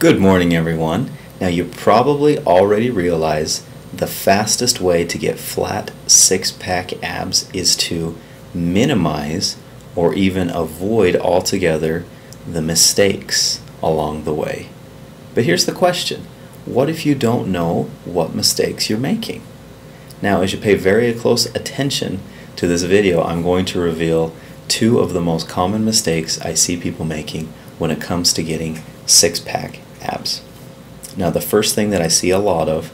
Good morning, everyone. Now, you probably already realize the fastest way to get flat six-pack abs is to minimize or even avoid altogether the mistakes along the way. But here's the question. What if you don't know what mistakes you're making? Now, as you pay very close attention to this video, I'm going to reveal two of the most common mistakes I see people making when it comes to getting six-pack abs. Now, the first thing that I see a lot of,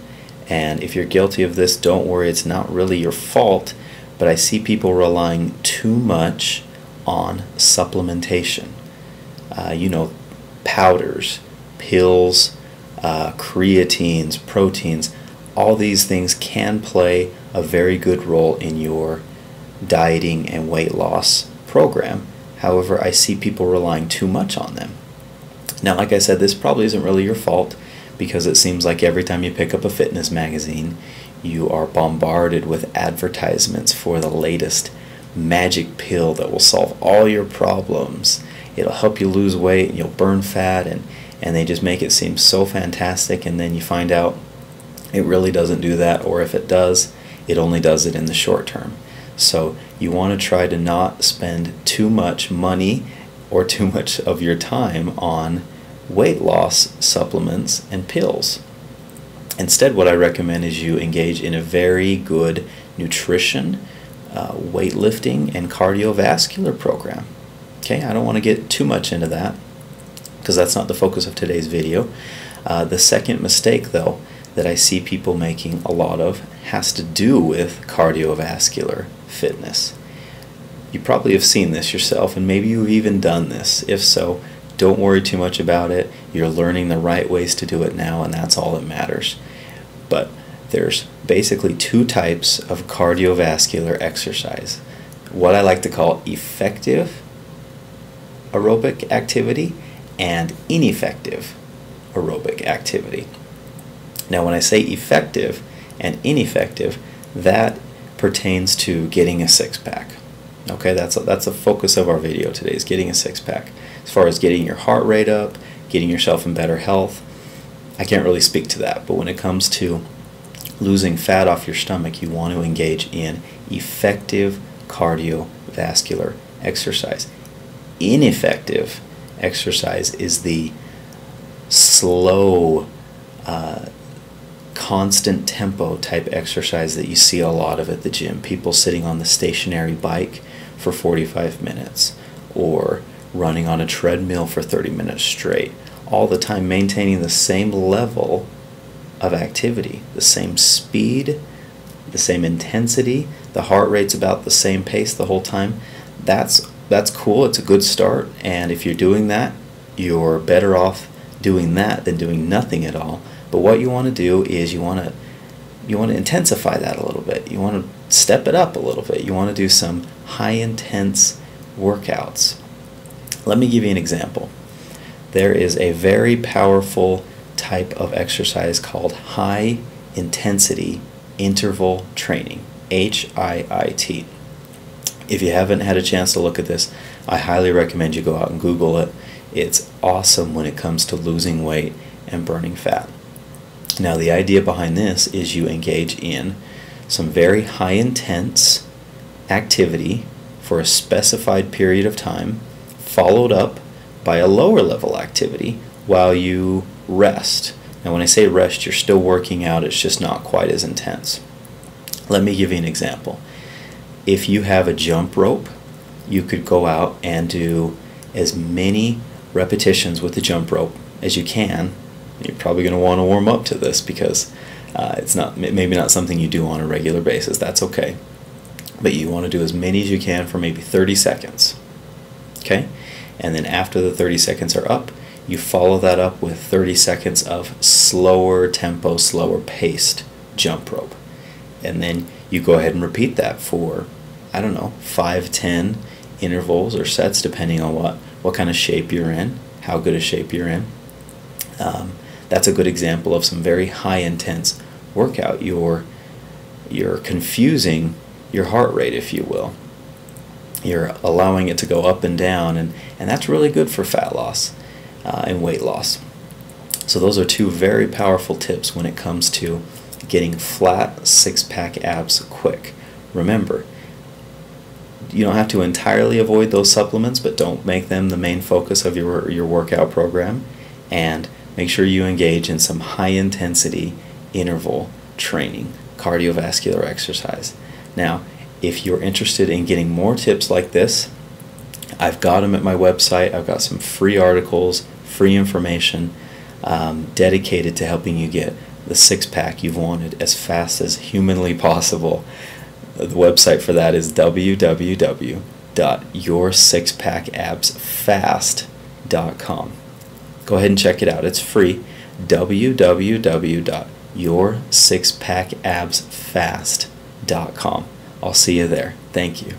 and if you're guilty of this, don't worry, it's not really your fault, but I see people relying too much on supplementation. Powders, pills, creatines, proteins, all these things can play a very good role in your dieting and weight loss program. However, I see people relying too much on them. Now, like I said, this probably isn't really your fault because it seems like every time you pick up a fitness magazine, you are bombarded with advertisements for the latest magic pill that will solve all your problems. It'll help you lose weight and you'll burn fat, and they just make it seem so fantastic, and then you find out it really doesn't do that, or if it does, it only does it in the short term. So you want to try to not spend too much money or too much of your time on weight loss supplements and pills. Instead, what I recommend is you engage in a very good nutrition, weightlifting, and cardiovascular program. Okay, I don't want to get too much into that because that's not the focus of today's video. The second mistake, though, that I see people making a lot of has to do with cardiovascular fitness. You probably have seen this yourself, and maybe you've even done this. If so, don't worry too much about it. You're learning the right ways to do it now, and that's all that matters. But there's basically two types of cardiovascular exercise. What I like to call effective aerobic activity and ineffective aerobic activity. Now, when I say effective and ineffective, that pertains to getting a six-pack. Okay, that's the focus of our video today, is getting a six-pack. As far as getting your heart rate up, getting yourself in better health, I can't really speak to that. But when it comes to losing fat off your stomach, you want to engage in effective cardiovascular exercise. Ineffective exercise is the slow, constant tempo type exercise that you see a lot of at the gym. People sitting on the stationary bike for 45 minutes or running on a treadmill for 30 minutes straight, all the time maintaining the same level of activity, the same speed, the same intensity, the heart rate's about the same pace the whole time. That's cool, it's a good start, and if you're doing that, you're better off doing that than doing nothing at all. But what you want to do is you want to intensify that a little bit. You want to step it up a little bit. You want to do some high intense workouts. Let me give you an example. There is a very powerful type of exercise called high intensity interval training, HIIT. If you haven't had a chance to look at this, I highly recommend you go out and Google it. It's awesome when it comes to losing weight and burning fat. Now, the idea behind this is you engage in some very high intense activity for a specified period of time, followed up by a lower level activity while you rest. Now, when I say rest, you're still working out, it's just not quite as intense. Let me give you an example. If you have a jump rope, you could go out and do as many repetitions with the jump rope as you can. You're probably going to want to warm up to this because it's maybe not something you do on a regular basis. That's okay. But you want to do as many as you can for maybe 30 seconds. Okay? And then after the 30 seconds are up, you follow that up with 30 seconds of slower tempo, slower paced jump rope. And then you go ahead and repeat that for, 5, 10 intervals or sets, depending on what kind of shape you're in, how good a shape you're in. That's a good example of some very high intense workout. You're confusing your heart rate, if you will. You're allowing it to go up and down, and that's really good for fat loss and weight loss. So those are two very powerful tips when it comes to getting flat six-pack abs quick. Remember, you don't have to entirely avoid those supplements, but don't make them the main focus of your workout program. And make sure you engage in some high-intensity interval training, cardiovascular exercise. Now, if you're interested in getting more tips like this, I've got them at my website. I've got some free articles, free information dedicated to helping you get the six-pack you've wanted as fast as humanly possible. The website for that is www.yoursixpackabsfast.com. Go ahead and check it out. It's free. www.yoursixpackabsfast.com. I'll see you there. Thank you.